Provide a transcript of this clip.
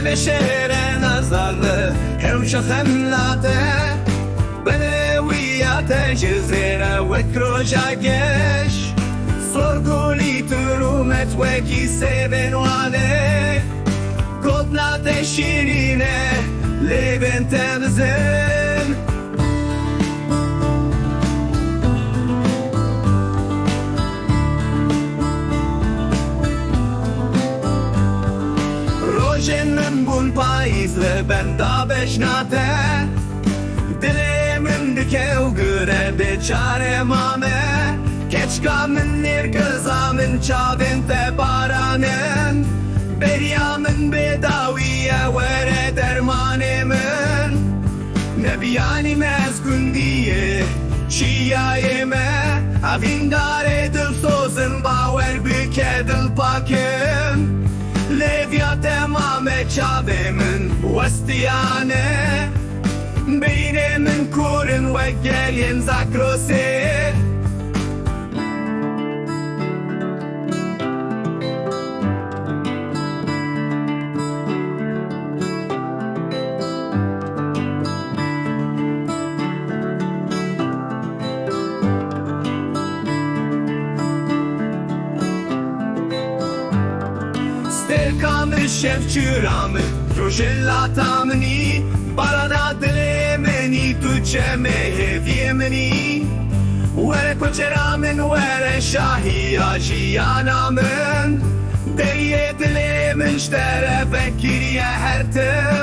بشير نظر كرمشة خملاته بنوياته جزيرة وكروجا جيش صرقولي ترومت وكي سيبن وانه قبلات شيرينه لبن تمزن روشن بون پاییز لبندا بشناته دلمن دکه و گره بیچاره مامه کچکا من نرگزا من چاوین تبارانن بریا من بداویه وره درمان من نبیانی مزگون دیه چیای me avingare dil sozın باور بکه دل پاکم لفيا تمام شعبي من وستيانه بيني من كورن وقالين زاكروسي Sterkamı şefçüramı Rojelatamni Barada dilemeni Tuçeme heviyemeni Vere koçeramen Vere şahi ajiyanamın Deriye dilemin Ştere vekiriye hertim